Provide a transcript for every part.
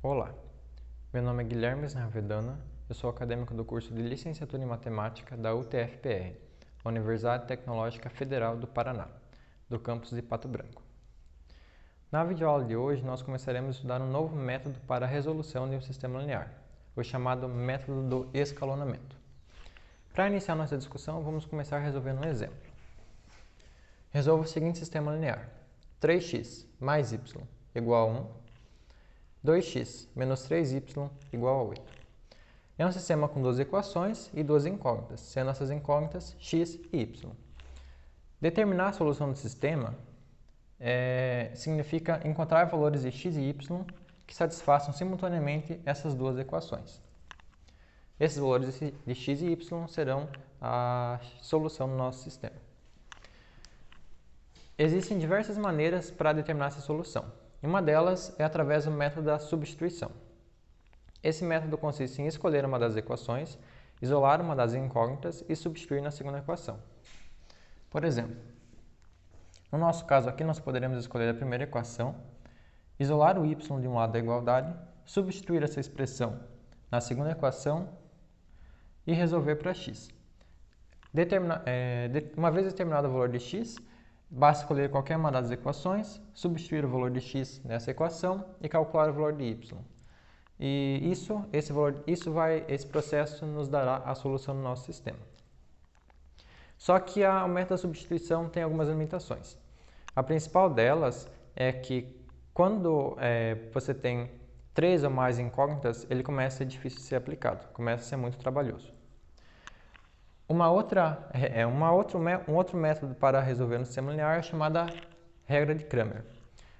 Olá, meu nome é Guilherme Snavedana, eu sou acadêmico do curso de Licenciatura em Matemática da UTFPR, Universidade Tecnológica Federal do Paraná, do campus de Pato Branco. Na videoaula de hoje, nós começaremos a estudar um novo método para a resolução de um sistema linear, o chamado método do escalonamento. Para iniciar nossa discussão, vamos começar resolvendo um exemplo. Resolva o seguinte sistema linear: 3x mais y igual a 1, 2x menos 3y igual a 8. É um sistema com duas equações e duas incógnitas, sendo essas incógnitas x e y. Determinar a solução do sistema significa encontrar valores de x e y que satisfaçam simultaneamente essas duas equações. Esses valores de x e y serão a solução do nosso sistema. Existem diversas maneiras para determinar essa solução. Uma delas é através do método da substituição. Esse método consiste em escolher uma das equações, isolar uma das incógnitas e substituir na segunda equação. Por exemplo, no nosso caso aqui, nós poderemos escolher a primeira equação, isolar o y de um lado da igualdade, substituir essa expressão na segunda equação e resolver para x. Uma vez determinado o valor de x, basta escolher qualquer uma das equações, substituir o valor de x nessa equação e calcular o valor de y. E esse processo nos dará a solução do nosso sistema. Só que o método da substituição tem algumas limitações. A principal delas é que quando você tem 3 ou mais incógnitas, ele começa a ser difícil de ser aplicado, começa a ser muito trabalhoso. Um outro método para resolver um sistema linear é chamada regra de Cramer.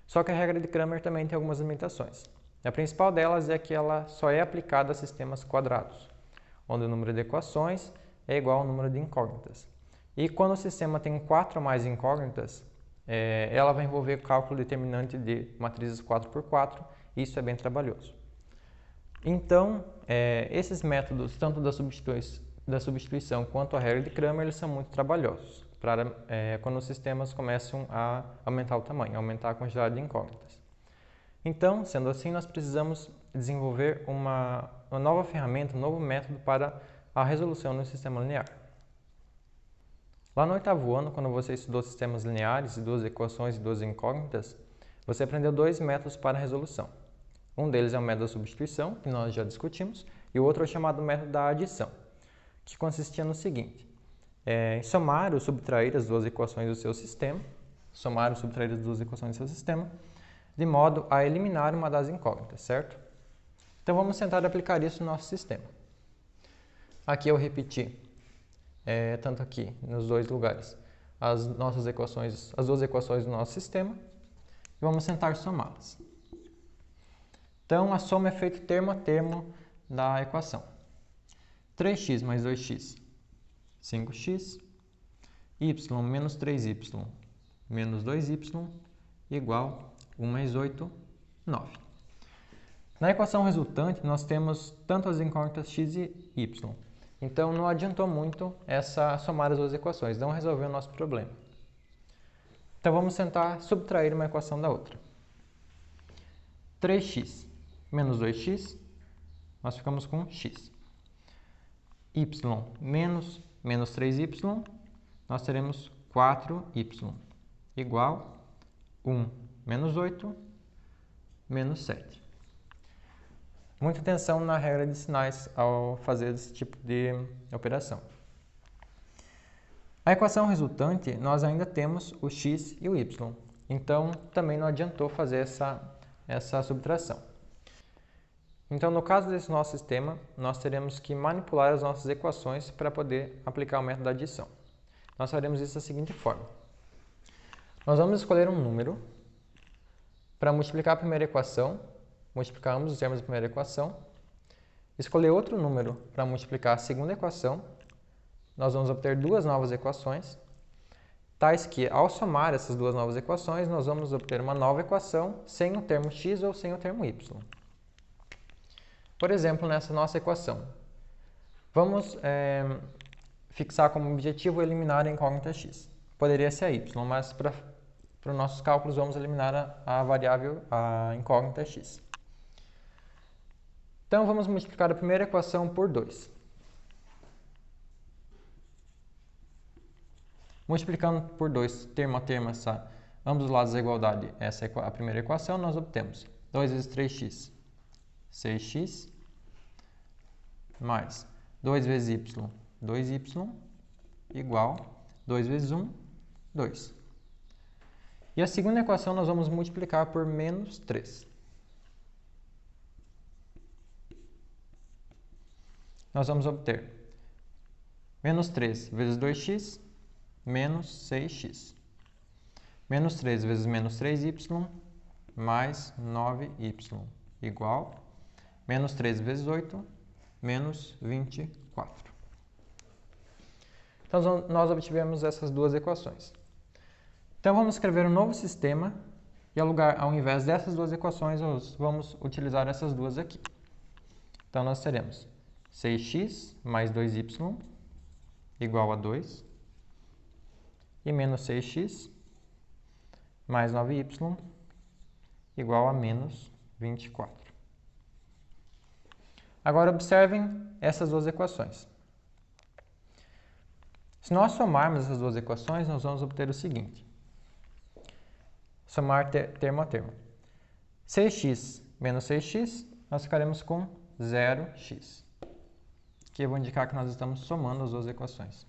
Só que a regra de Cramer também tem algumas limitações. A principal delas é que ela só é aplicada a sistemas quadrados, onde o número de equações é igual ao número de incógnitas. E quando o sistema tem 4 ou mais incógnitas, ela vai envolver cálculo determinante de matrizes 4x4, e isso é bem trabalhoso. Então, esses métodos, tanto da substituição quanto a regra de Cramer, eles são muito trabalhosos quando os sistemas começam a aumentar o tamanho, aumentar a quantidade de incógnitas. Então, sendo assim, nós precisamos desenvolver uma nova ferramenta, um novo método para a resolução do sistema linear. Lá no 8º ano, quando você estudou sistemas lineares, duas equações e duas incógnitas, você aprendeu dois métodos para a resolução. Um deles é o método da substituição, que nós já discutimos, e o outro é o chamado método da adição, que consistia no seguinte: em somar ou subtrair as duas equações do seu sistema, de modo a eliminar uma das incógnitas, certo? Então vamos tentar aplicar isso no nosso sistema. Aqui eu repeti, tanto aqui nos dois lugares, as duas equações do nosso sistema, e vamos tentar somá-las. Então a soma é feita termo a termo da equação. 3x mais 2x, 5x, y menos 3y menos 2y igual 1 mais 8, 9. Na equação resultante, nós temos tanto as incógnitas x e y. Então, não adiantou muito somar as duas equações, não resolveu o nosso problema. Então, vamos tentar subtrair uma equação da outra. 3x menos 2x, nós ficamos com x. Y menos 3y, nós teremos 4y, igual 1 menos 8, menos 7. Muita atenção na regra de sinais ao fazer esse tipo de operação. A equação resultante, nós ainda temos o x e o y, então também não adiantou fazer essa subtração. Então, no caso desse nosso sistema, nós teremos que manipular as nossas equações para poder aplicar o método da adição. Nós faremos isso da seguinte forma. Nós vamos escolher um número para multiplicar a primeira equação, multiplicar ambos os termos da primeira equação, escolher outro número para multiplicar a segunda equação, nós vamos obter duas novas equações, tais que, ao somar essas duas novas equações, nós vamos obter uma nova equação sem o termo x ou sem o termo y. Por exemplo, nessa nossa equação, vamos fixar como objetivo eliminar a incógnita x. Poderia ser a y, mas para os nossos cálculos vamos eliminar a incógnita x. Então, vamos multiplicar a primeira equação por 2. Multiplicando por 2, termo a termo, ambos os lados da igualdade, essa é a primeira equação, nós obtemos 2 vezes 3x, 6x, mais 2 vezes y, 2y, igual 2 vezes 1, 2. E a segunda equação nós vamos multiplicar por menos 3. Nós vamos obter menos 3 vezes 2x, menos 6x. Menos 3 vezes menos 3y, mais 9y, igual menos 3 vezes 8, menos 24. Então, nós obtivemos essas duas equações. Então, vamos escrever um novo sistema e, ao invés dessas duas equações, nós vamos utilizar essas duas aqui. Então, nós teremos 6x mais 2y igual a 2 e menos 6x mais 9y igual a menos 24. Agora, observem essas duas equações. Se nós somarmos essas duas equações, nós vamos obter o seguinte. Somar termo a termo. 6x menos 6x, nós ficaremos com 0x. Aqui eu vou indicar que nós estamos somando as duas equações.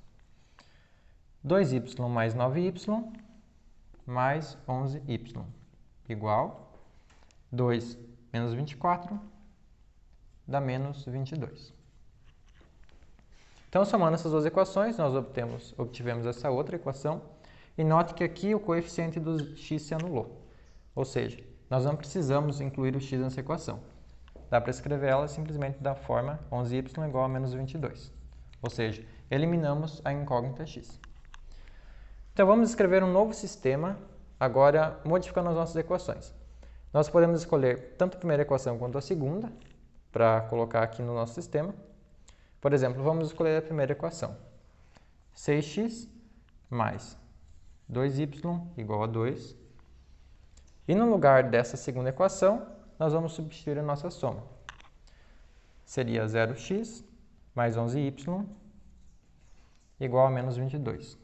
2y mais 9y mais 11y, igual 2 menos 24 dá menos 22. Então, somando essas duas equações, nós obtivemos essa outra equação. E note que aqui o coeficiente do x se anulou. Ou seja, nós não precisamos incluir o x nessa equação. Dá para escrever ela simplesmente da forma 11y igual a menos 22. Ou seja, eliminamos a incógnita x. Então, vamos escrever um novo sistema, agora modificando as nossas equações. Nós podemos escolher tanto a primeira equação quanto a segunda, para colocar aqui no nosso sistema. Por exemplo, vamos escolher a primeira equação. 6x mais 2y igual a 2. E no lugar dessa segunda equação, nós vamos substituir a nossa soma. Seria 0x mais 11y igual a menos 22.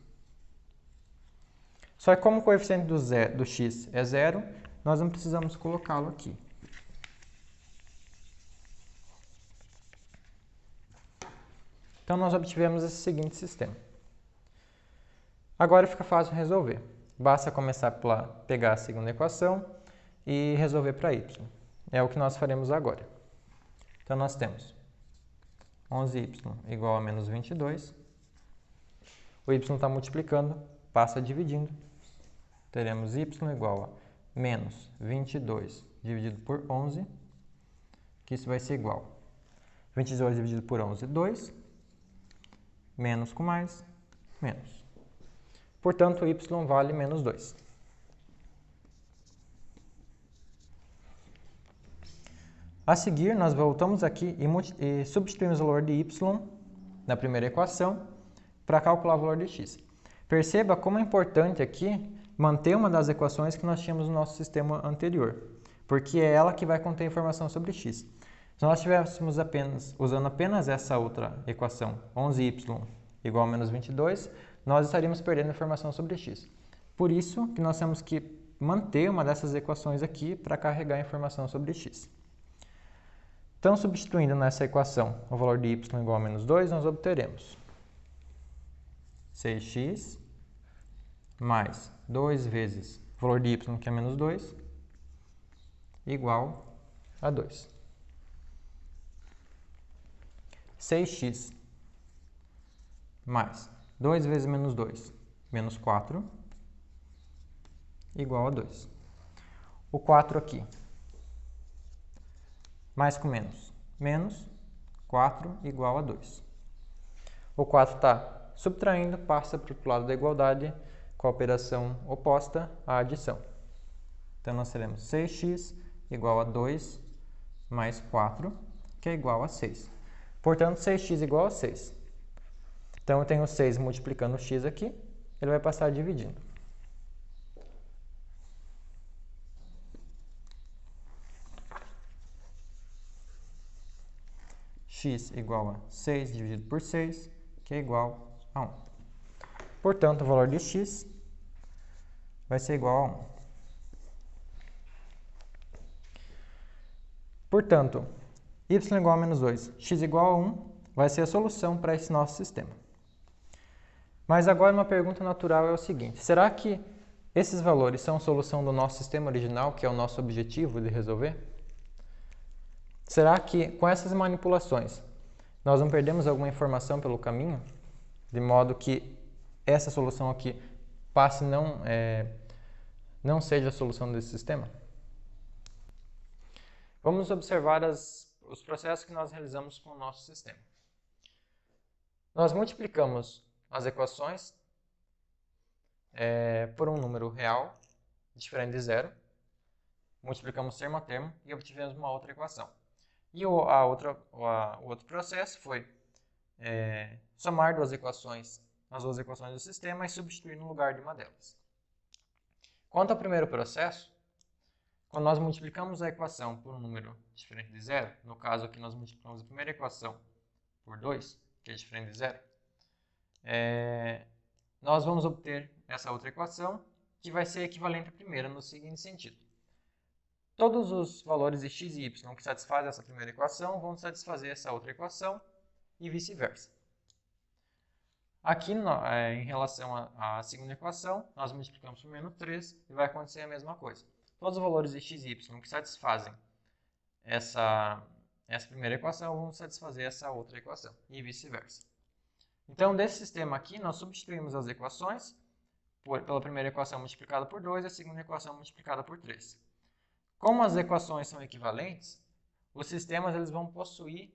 Só que como o coeficiente do x é 0, nós não precisamos colocá-lo aqui. Então, nós obtivemos esse seguinte sistema. Agora fica fácil resolver. Basta começar por pegar a segunda equação e resolver para y. É o que nós faremos agora. Então, nós temos 11y igual a menos 22. O y está multiplicando, passa dividindo. Teremos y igual a menos 22 dividido por 11, que isso vai ser igual a 22 dividido por 11, 2. Menos com mais, menos. Portanto, y vale menos 2. A seguir, nós voltamos aqui e substituímos o valor de y na primeira equação para calcular o valor de x. Perceba como é importante aqui manter uma das equações que nós tínhamos no nosso sistema anterior, porque é ela que vai conter informação sobre x. Se nós estivéssemos usando apenas essa outra equação, 11y igual a menos 22, nós estaríamos perdendo informação sobre x. Por isso que nós temos que manter uma dessas equações aqui para carregar a informação sobre x. Então, substituindo nessa equação o valor de y igual a menos 2, nós obteremos 6x mais 2 vezes o valor de y, que é menos 2, igual a 2. 6x mais 2 vezes menos 2, menos 4, igual a 2. O 4 aqui, mais com menos, menos 4 igual a 2. O 4 está subtraindo, passa para o lado da igualdade com a operação oposta à adição. Então, nós teremos 6x igual a 2 mais 4, que é igual a 6. Portanto, 6x igual a 6. Então, eu tenho 6 multiplicando o x aqui, ele vai passar dividindo. x igual a 6 dividido por 6, que é igual a 1. Portanto, o valor de x vai ser igual a 1. Portanto, y igual a menos 2, x igual a 1, vai ser a solução para esse nosso sistema. Mas agora uma pergunta natural é o seguinte: será que esses valores são a solução do nosso sistema original, que é o nosso objetivo de resolver? Será que com essas manipulações nós não perdemos alguma informação pelo caminho, de modo que essa solução aqui passe não seja a solução desse sistema? Vamos observar os processos que nós realizamos com o nosso sistema. Nós multiplicamos as equações por um número real, diferente de zero, multiplicamos termo a termo e obtivemos uma outra equação. E o outro processo foi somar as duas equações do sistema e substituir no lugar de uma delas. Quanto ao primeiro processo, quando nós multiplicamos a equação por um número diferente de zero, no caso aqui nós multiplicamos a primeira equação por 2, que é diferente de zero, nós vamos obter essa outra equação, que vai ser equivalente à primeira no seguinte sentido. Todos os valores de x e y que satisfazem essa primeira equação vão satisfazer essa outra equação e vice-versa. Aqui, em relação à segunda equação, nós multiplicamos por menos 3 e vai acontecer a mesma coisa. Todos os valores de x e y que satisfazem essa primeira equação vão satisfazer essa outra equação e vice-versa. Então, desse sistema aqui, nós substituímos as equações pela primeira equação multiplicada por 2 e a segunda equação multiplicada por 3. Como as equações são equivalentes, os sistemas eles vão possuir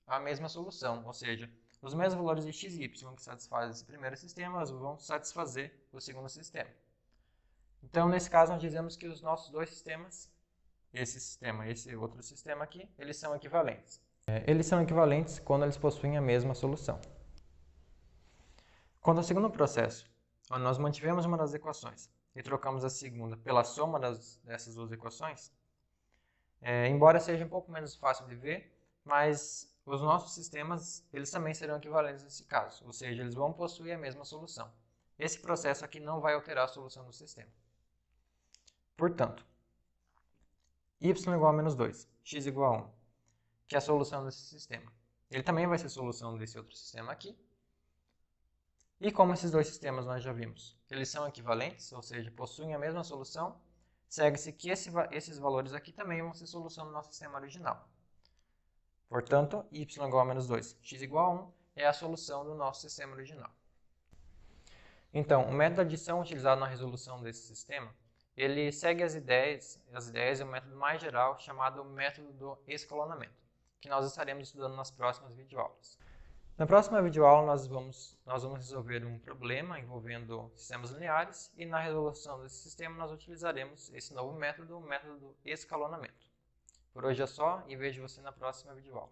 a mesma solução, ou seja, os mesmos valores de x e y que satisfazem esse primeiro sistema vão satisfazer o segundo sistema. Então, nesse caso, nós dizemos que os nossos dois sistemas, esse sistema e esse outro sistema aqui, eles são equivalentes. Eles são equivalentes quando eles possuem a mesma solução. Quanto ao segundo processo, onde nós mantivemos uma das equações e trocamos a segunda pela soma dessas duas equações, embora seja um pouco menos fácil de ver, mas os nossos sistemas eles também serão equivalentes nesse caso, ou seja, eles vão possuir a mesma solução. Esse processo aqui não vai alterar a solução do sistema. Portanto, y igual a menos 2, x igual a 1, que é a solução desse sistema. Ele também vai ser a solução desse outro sistema aqui. E como esses dois sistemas nós já vimos, eles são equivalentes, ou seja, possuem a mesma solução, segue-se que esses valores aqui também vão ser solução do nosso sistema original. Portanto, y igual a menos 2, x igual a 1 é a solução do nosso sistema original. Então, o método de adição utilizado na resolução desse sistema, ele segue as ideias e o método mais geral chamado método do escalonamento, que nós estaremos estudando nas próximas videoaulas. Na próxima videoaula nós vamos resolver um problema envolvendo sistemas lineares e na resolução desse sistema nós utilizaremos esse novo método, o método do escalonamento. Por hoje é só e vejo você na próxima videoaula.